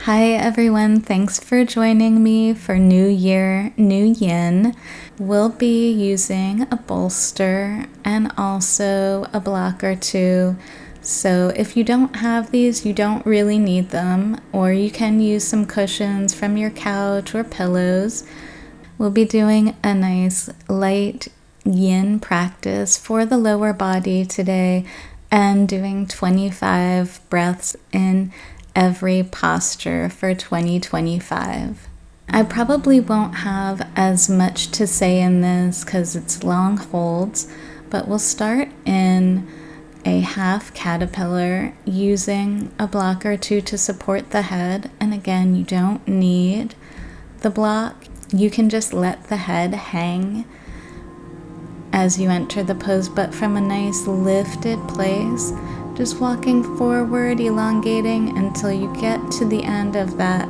Hi everyone, thanks for joining me for New Year, New Yin. We'll be using a bolster and also a block or two. So if you don't have these, you don't really need them, or you can use some cushions from your couch or pillows. We'll be doing a nice light yin practice for the lower body today and doing 25 breaths in every posture for 2025. I probably won't have as much to say in this because it's long holds, but we'll start in a half caterpillar using a block or two to support the head. And again, you don't need the block. You can just let the head hang as you enter the pose, but from a nice lifted place, just walking forward, elongating until you get to the end of that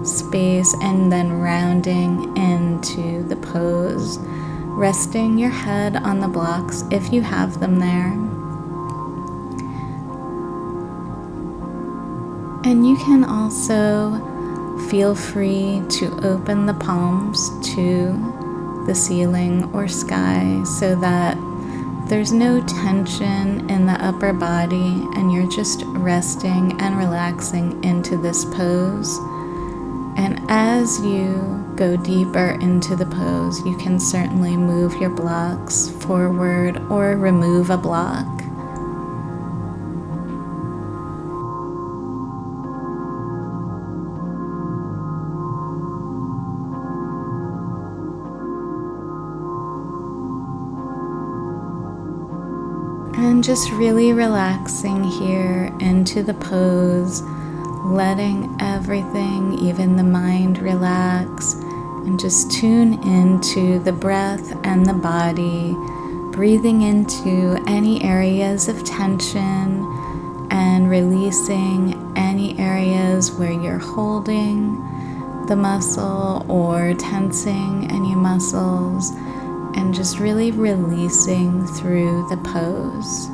space and then rounding into the pose, resting your head on the blocks if you have them there. And you can also feel free to open the palms to the ceiling or sky so that there's no tension in the upper body and you're just resting and relaxing into this pose. And as you go deeper into the pose, you can certainly move your blocks forward or remove a block. And just really relaxing here into the pose, letting everything, even the mind, relax, and just tune into the breath and the body, breathing into any areas of tension and releasing any areas where you're holding the muscle or tensing any muscles, and just really releasing through the pose.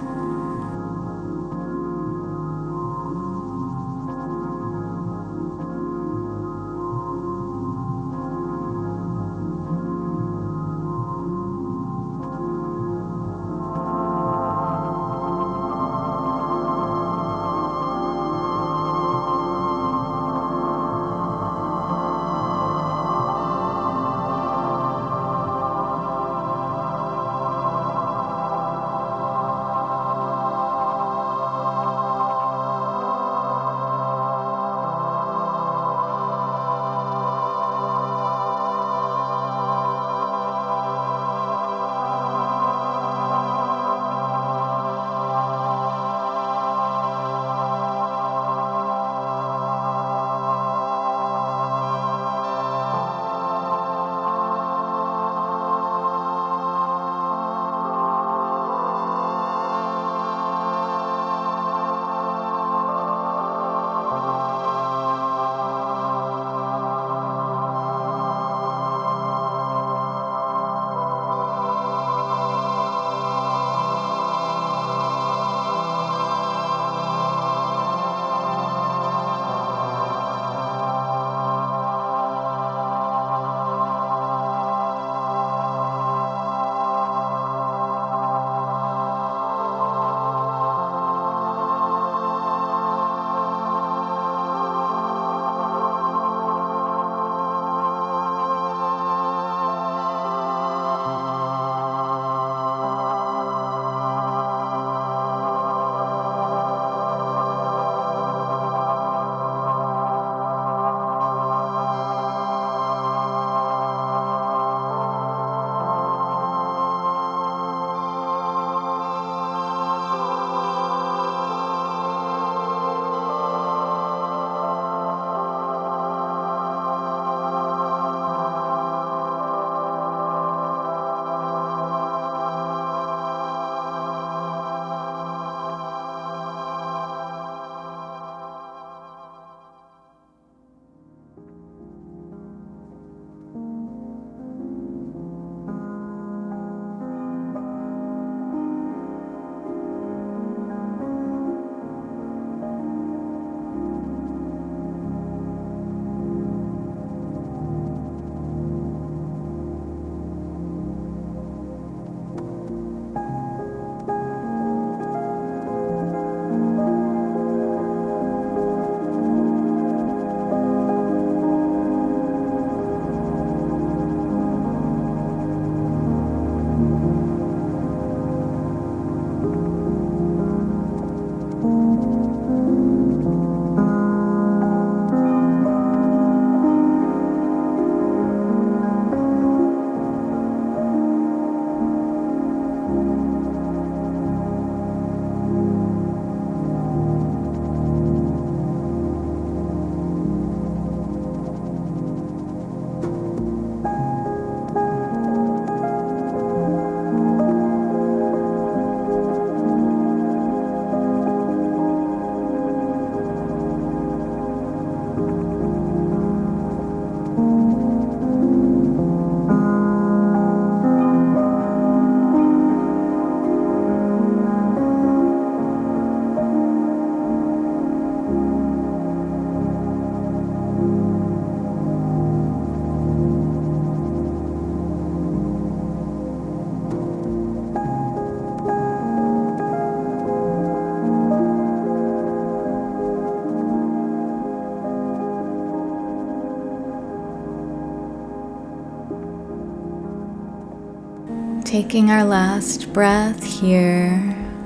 Taking our last breath here,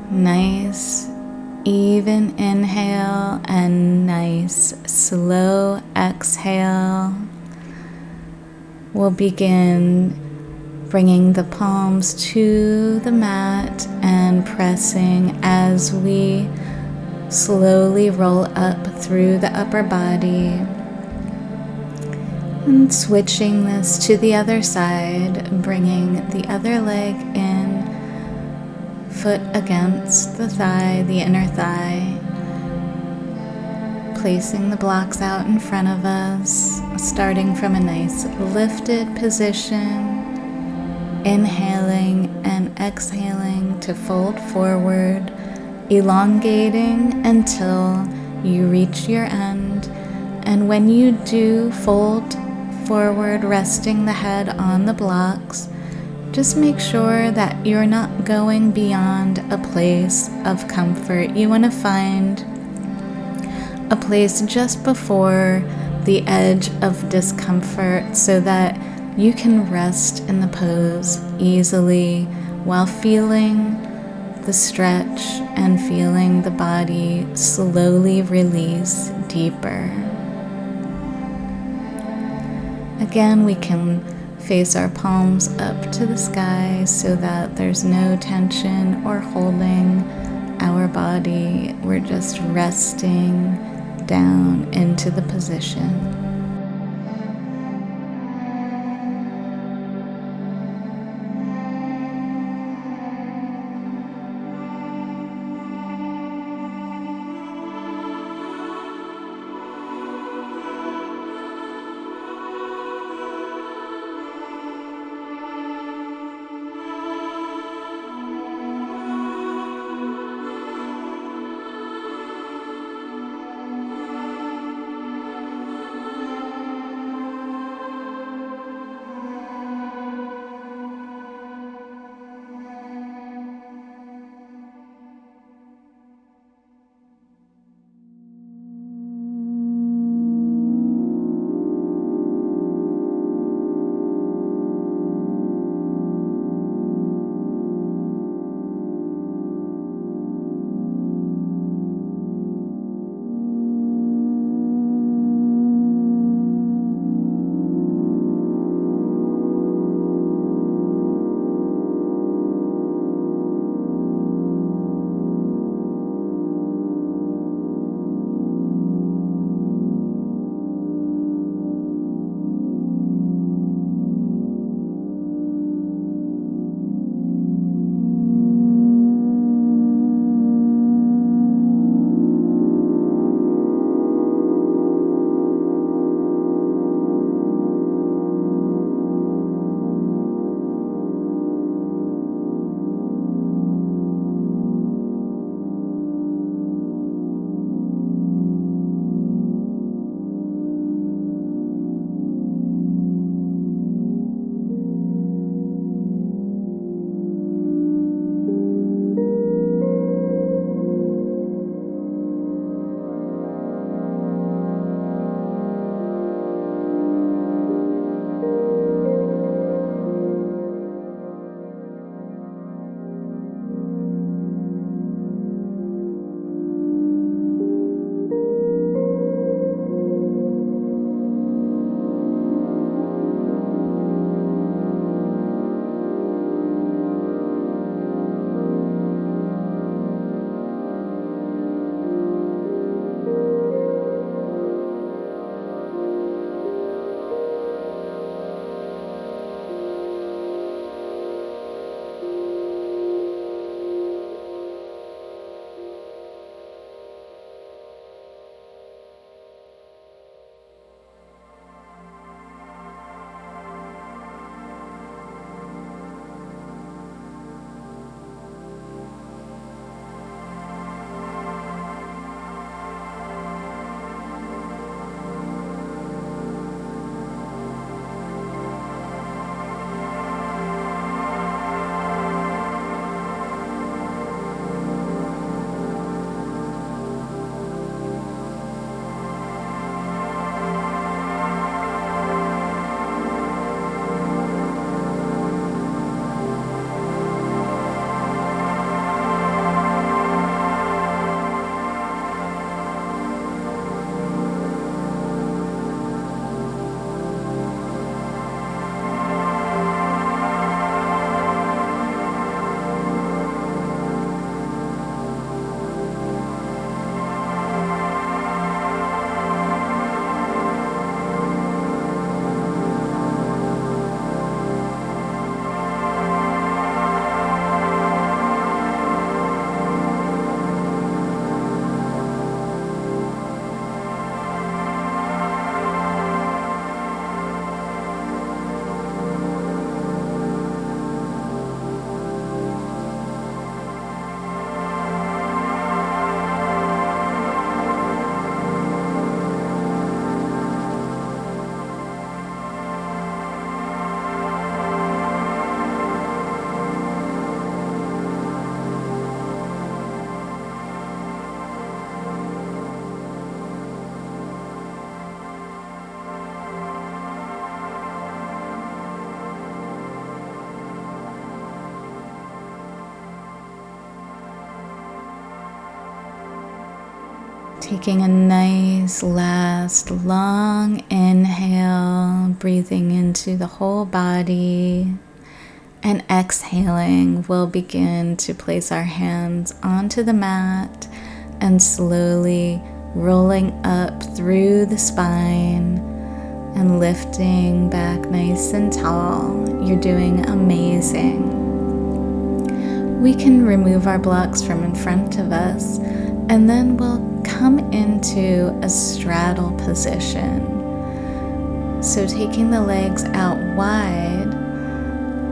nice, even inhale and nice, slow exhale. We'll begin bringing the palms to the mat and pressing as we slowly roll up through the upper body. And switching this to the other side, bringing the other leg in, foot against the thigh, the inner thigh. Placing the blocks out in front of us, starting from a nice lifted position. Inhaling and exhaling to fold forward, elongating until you reach your end. And when you do fold forward, resting the head on the blocks, just make sure that you're not going beyond a place of comfort. You want to find a place just before the edge of discomfort so that you can rest in the pose easily while feeling the stretch and feeling the body slowly release deeper. Again, we can face our palms up to the sky so that there's no tension or holding our body. We're just resting down into the position. Taking a nice last long inhale, breathing into the whole body, and exhaling, we'll begin to place our hands onto the mat and slowly rolling up through the spine and lifting back nice and tall. You're doing amazing. We can remove our blocks from in front of us, and then we'll come into a straddle position. So taking the legs out wide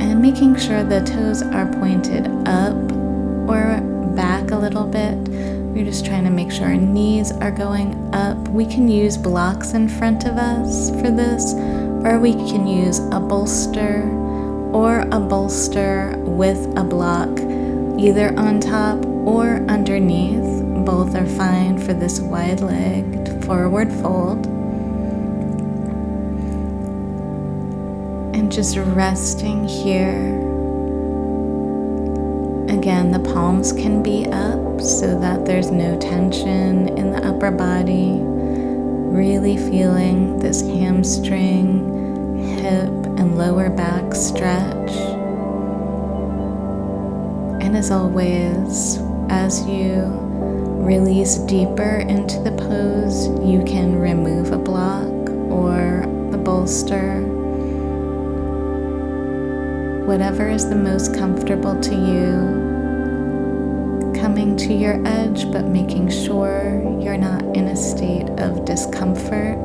and making sure the toes are pointed up or back a little bit. We're just trying to make sure our knees are going up. We can use blocks in front of us for this, or we can use a bolster or a bolster with a block either on top or underneath. Both are fine for this wide-legged forward fold. And just resting here. Again, the palms can be up so that there's no tension in the upper body. Really feeling this hamstring, hip, and lower back stretch. And as always, as you release deeper into the pose, you can remove a block or the bolster. Whatever is the most comfortable to you. Coming to your edge, but making sure you're not in a state of discomfort.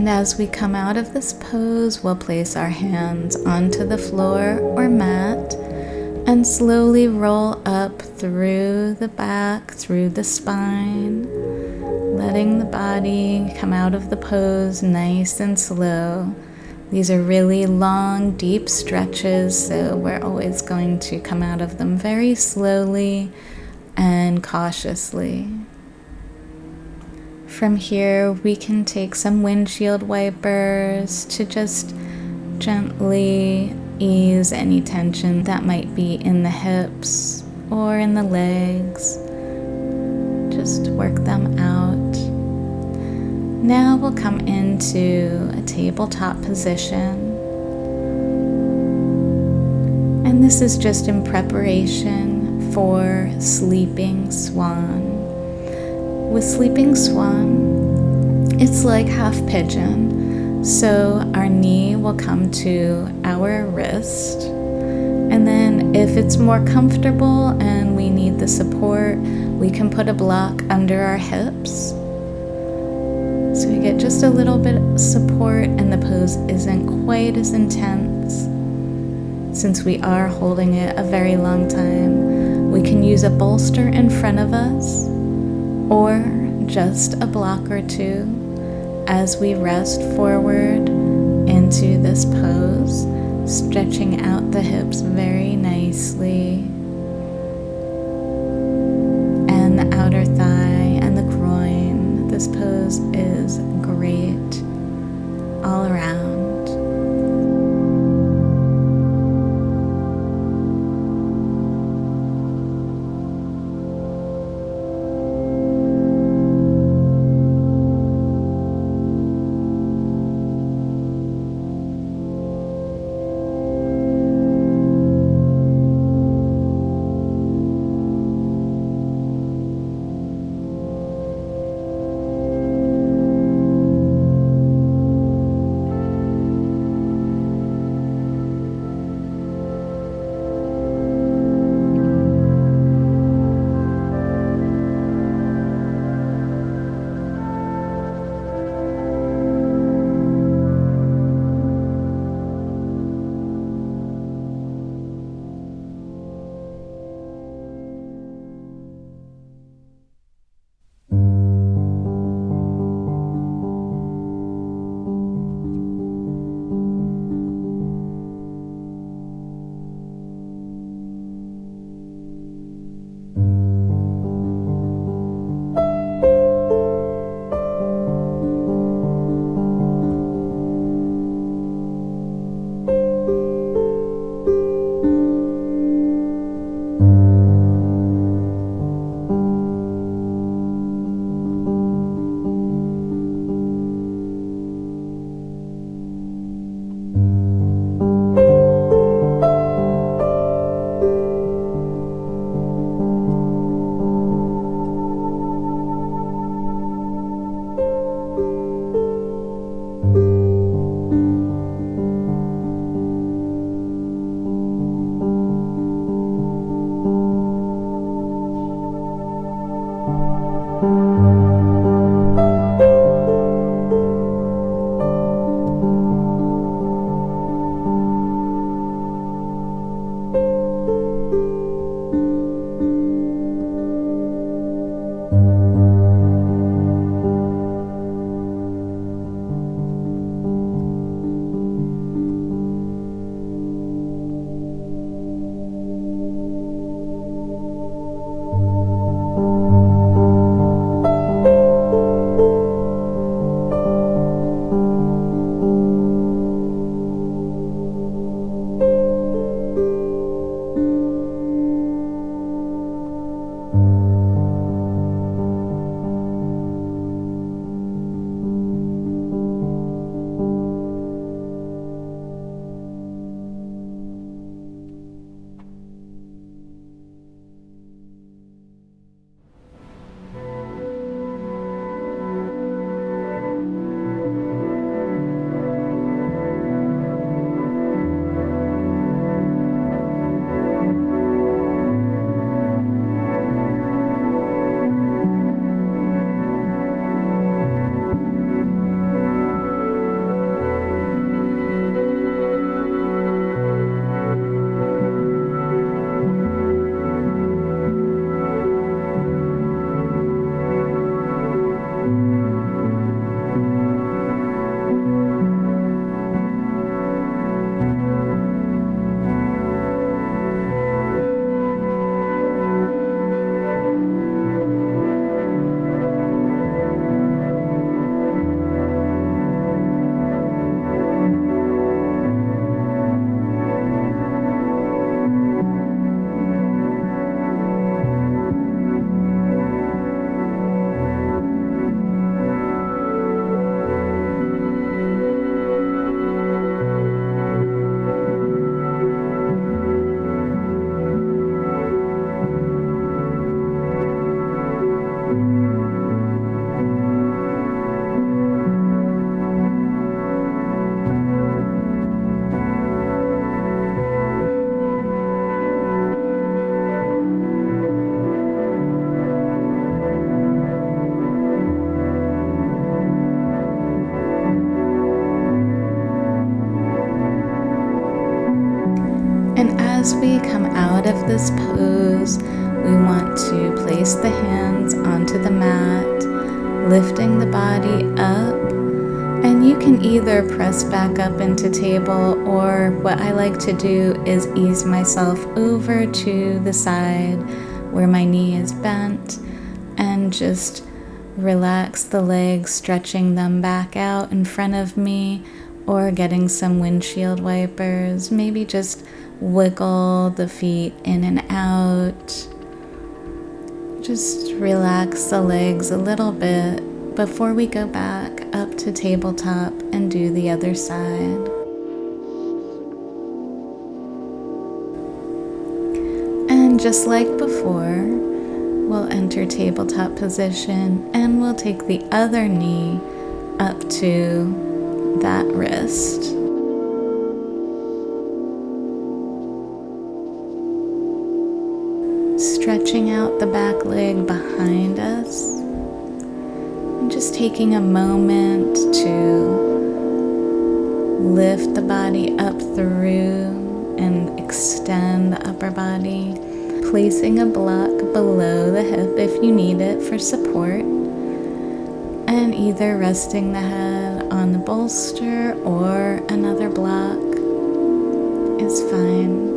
And as we come out of this pose, we'll place our hands onto the floor or mat and slowly roll up through the back, through the spine, letting the body come out of the pose nice and slow. These are really long, deep stretches, so we're always going to come out of them very slowly and cautiously. From here, we can take some windshield wipers to just gently ease any tension that might be in the hips or in the legs. Just work them out. Now we'll come into a tabletop position. And this is just in preparation for Sleeping Swan. With Sleeping Swan, it's like half pigeon. So our knee will come to our wrist. And then if it's more comfortable and we need the support, we can put a block under our hips. So we get just a little bit of support and the pose isn't quite as intense. Since we are holding it a very long time, we can use a bolster in front of us or just a block or two as we rest forward into this pose, stretching out the hips very nicely, and the outer thigh and the groin. This pose is great all around. of this pose, we want to place the hands onto the mat, lifting the body up. And you can either press back up into table, or what I like to do is ease myself over to the side where my knee is bent and just relax the legs, stretching them back out in front of me, or getting some windshield wipers. Maybe just wiggle the feet in and out. Just relax the legs a little bit before we go back up to tabletop and do the other side. And just like before, we'll enter tabletop position and we'll take the other knee up to that wrist. Stretching out the back leg behind us. And just taking a moment to lift the body up through and extend the upper body. Placing a block below the hip if you need it for support. And either resting the head on the bolster or another block is fine.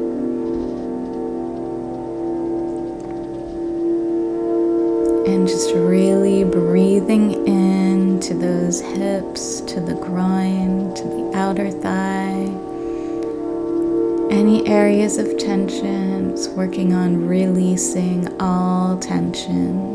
And just really breathing in to those hips, to the groin, to the outer thigh. Any areas of tension, it's working on releasing all tension.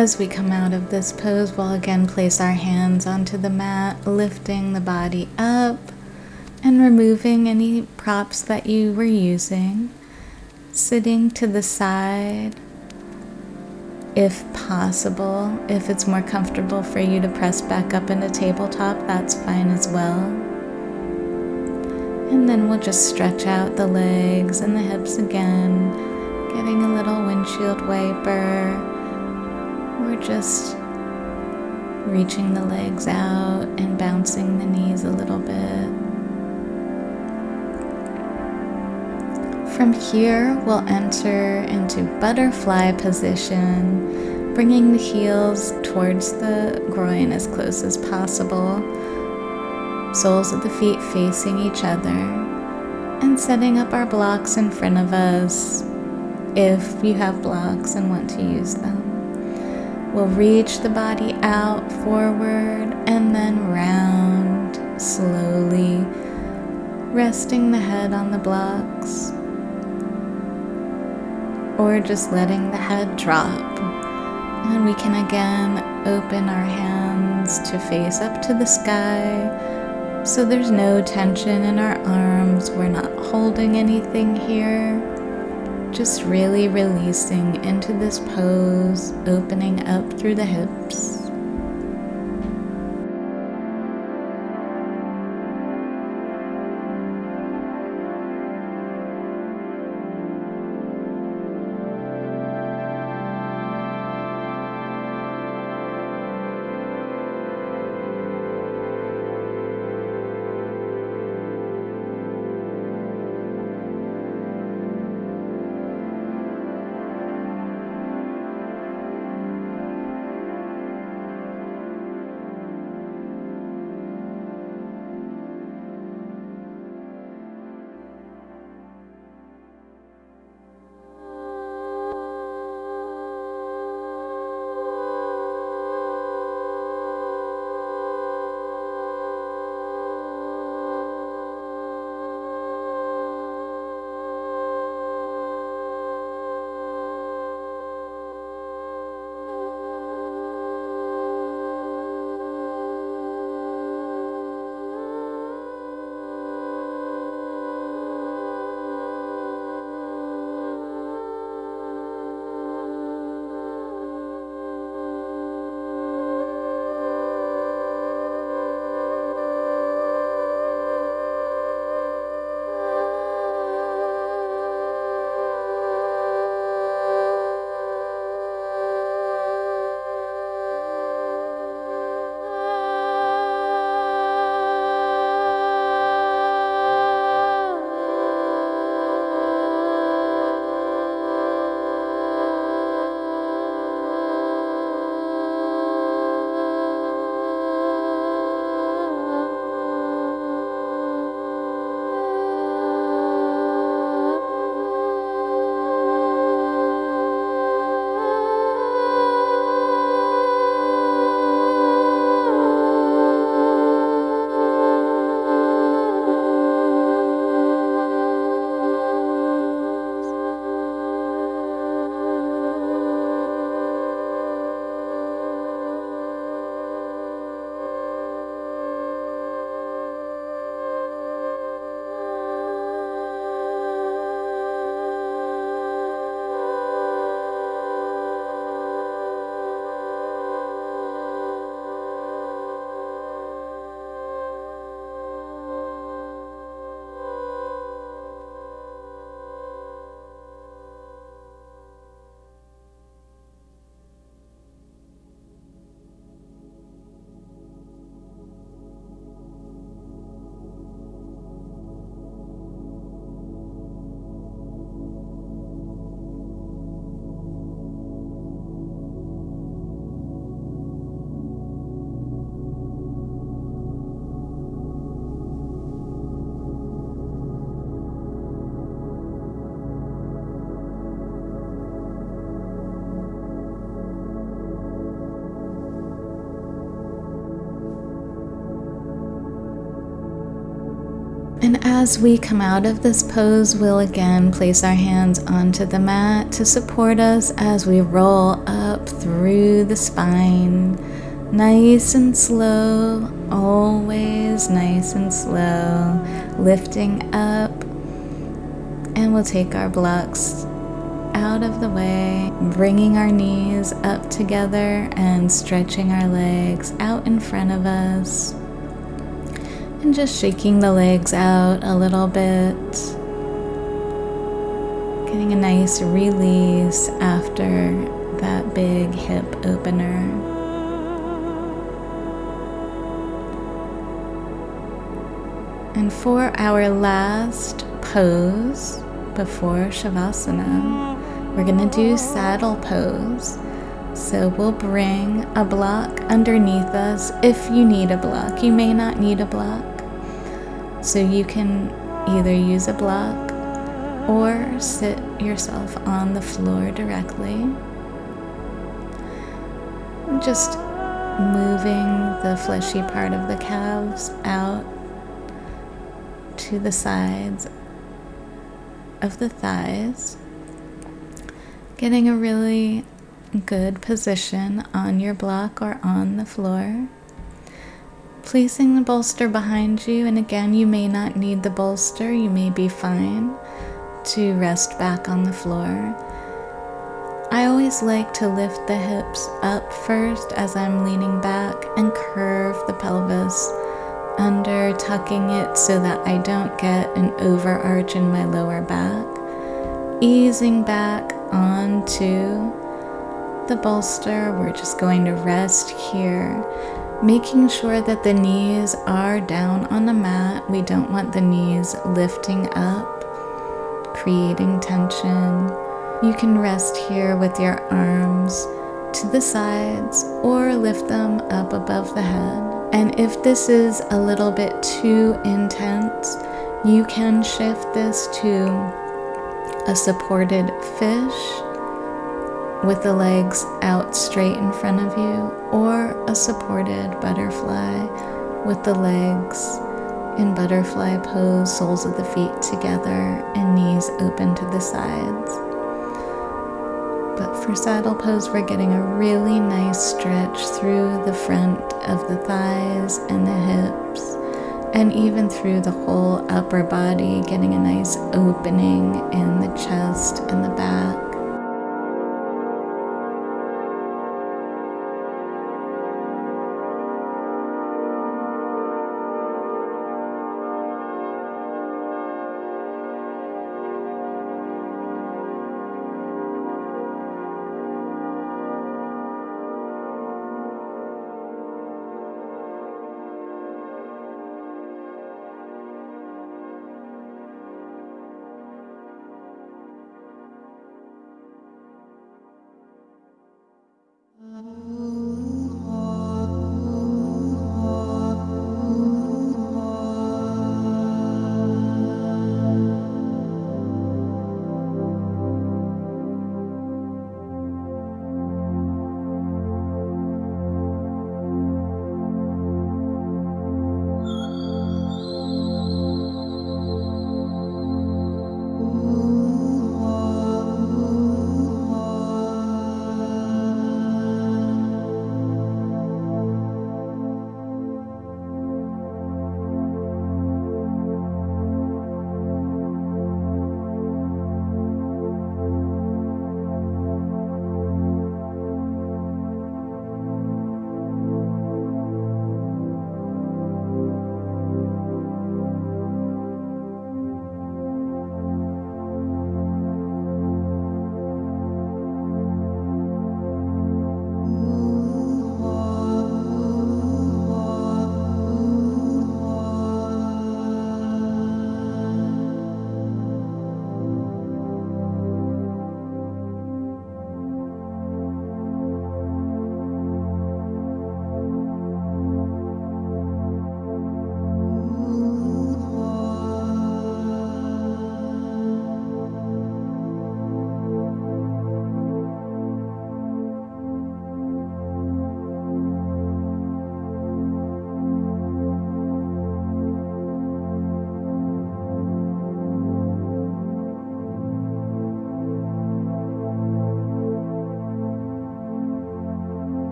As we come out of this pose, we'll again place our hands onto the mat, lifting the body up and removing any props that you were using. Sitting to the side, if possible. If it's more comfortable for you to press back up into tabletop, that's fine as well. And then we'll just stretch out the legs and the hips again, getting a little windshield wiper. We're just reaching the legs out and bouncing the knees a little bit. From here, we'll enter into butterfly position, bringing the heels towards the groin as close as possible, soles of the feet facing each other, and setting up our blocks in front of us if you have blocks and want to use them. We'll reach the body out forward and then round slowly, resting the head on the blocks, or just letting the head drop. And we can again open our hands to face up to the sky, so there's no tension in our arms. We're not holding anything here, just really releasing into this pose, opening up through the hips. And as we come out of this pose, we'll again place our hands onto the mat to support us as we roll up through the spine. Nice and slow, always nice and slow, lifting up. And we'll take our blocks out of the way, bringing our knees up together and stretching our legs out in front of us. And just shaking the legs out a little bit. Getting a nice release after that big hip opener. And for our last pose before Shavasana, we're going to do saddle pose. So we'll bring a block underneath us if you need a block. You may not need a block. So you can either use a block or sit yourself on the floor directly. Just moving the fleshy part of the calves out to the sides of the thighs. Getting a really good position on your block or on the floor. Placing the bolster behind you, and again, you may not need the bolster, you may be fine to rest back on the floor. I always like to lift the hips up first as I'm leaning back and curve the pelvis under, tucking it so that I don't get an overarch in my lower back. Easing back onto the bolster, we're just going to rest here, making sure that the knees are down on the mat. We don't want the knees lifting up, creating tension. You can rest here with your arms to the sides or lift them up above the head. And if this is a little bit too intense, you can shift this to a supported fish with the legs out straight in front of you, or a supported butterfly with the legs in butterfly pose, soles of the feet together and knees open to the sides. But for saddle pose, we're getting a really nice stretch through the front of the thighs and the hips, and even through the whole upper body, getting a nice opening in the chest and the back.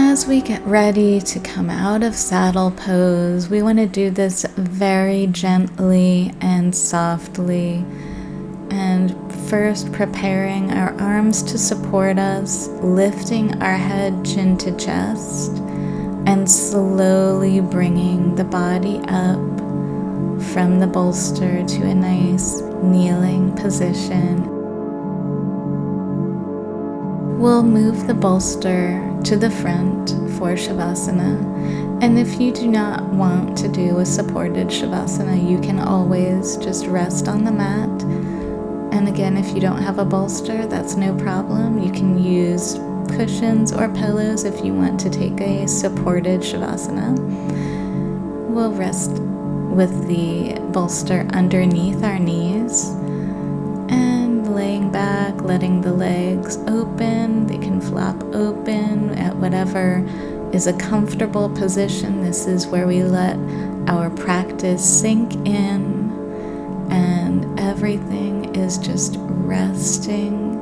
as we get ready to come out of saddle pose, we want to do this very gently and softly. And first, preparing our arms to support us, lifting our head chin to chest, and slowly bringing the body up from the bolster to a nice kneeling position. We'll move the bolster to the front for Shavasana. And if you do not want to do a supported Shavasana, you can always just rest on the mat. And again, if you don't have a bolster, that's no problem. You can use cushions or pillows if you want to take a supported Shavasana. We'll rest with the bolster underneath our knees and laying back, letting the legs open. They can flap open at whatever is a comfortable position. This is where we let our practice sink in and everything is just resting,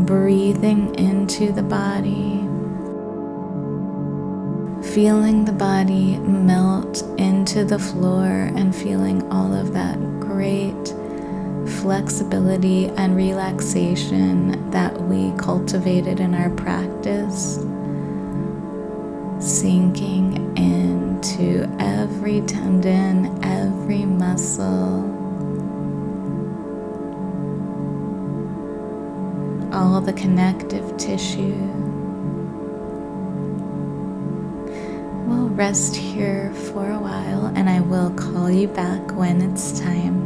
breathing into the body, feeling the body melt into the floor and feeling all of that great flexibility and relaxation that we cultivated in our practice, sinking into every tendon, every muscle, all the connective tissue. We'll rest here for a while and I will call you back when it's time.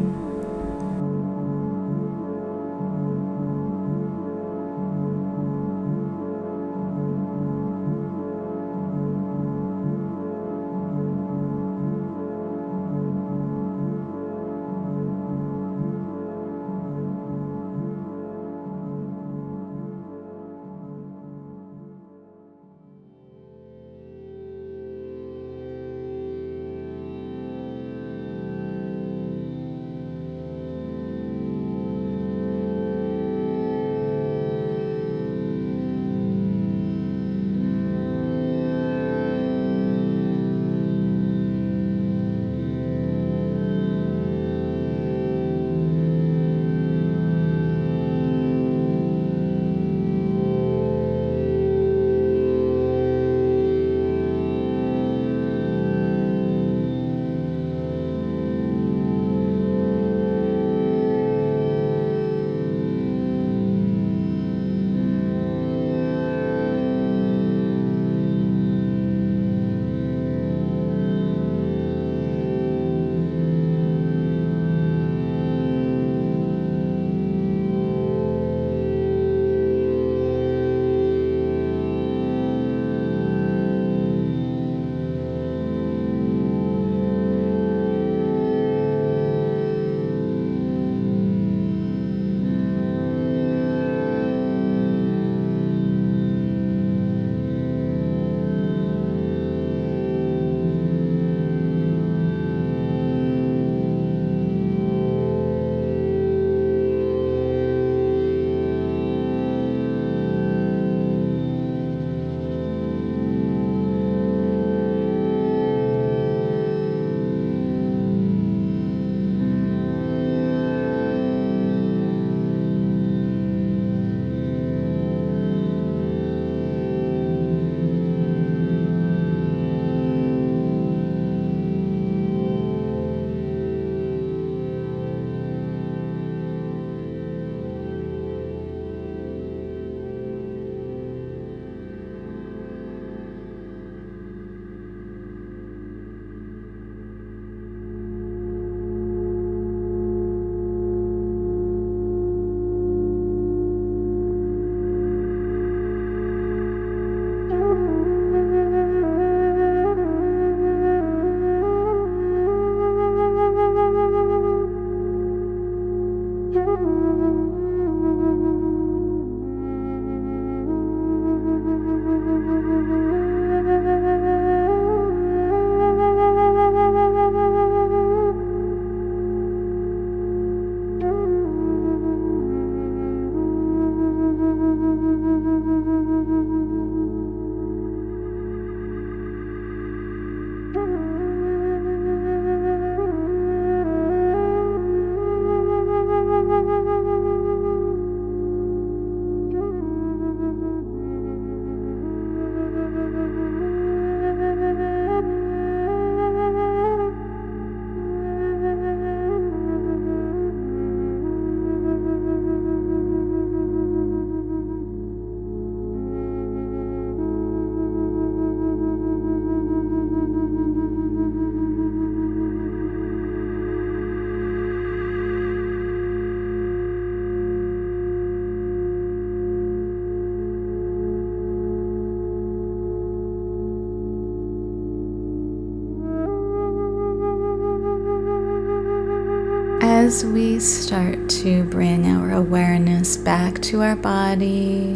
As we start to bring our awareness back to our body,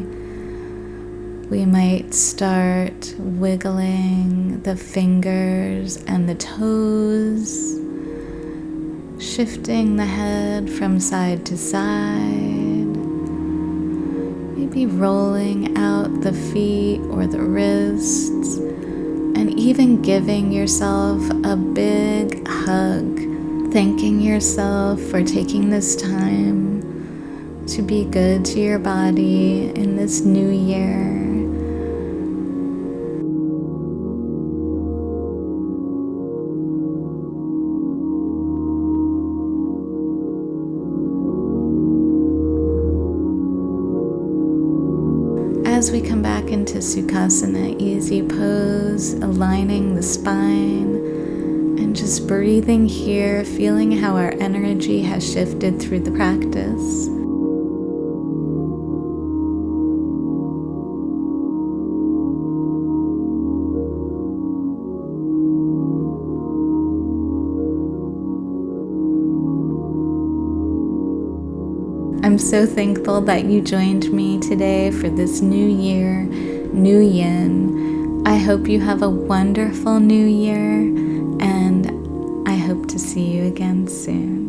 we might start wiggling the fingers and the toes, shifting the head from side to side, maybe rolling out the feet or the wrists, and even giving yourself a big hug, thanking yourself for taking this time to be good to your body in this new year. As we come back into Sukhasana, easy pose, aligning the spine, and just breathing here, feeling how our energy has shifted through the practice. I'm so thankful that you joined me today for this new year, new yin. I hope you have a wonderful new year, and I hope to see you again soon.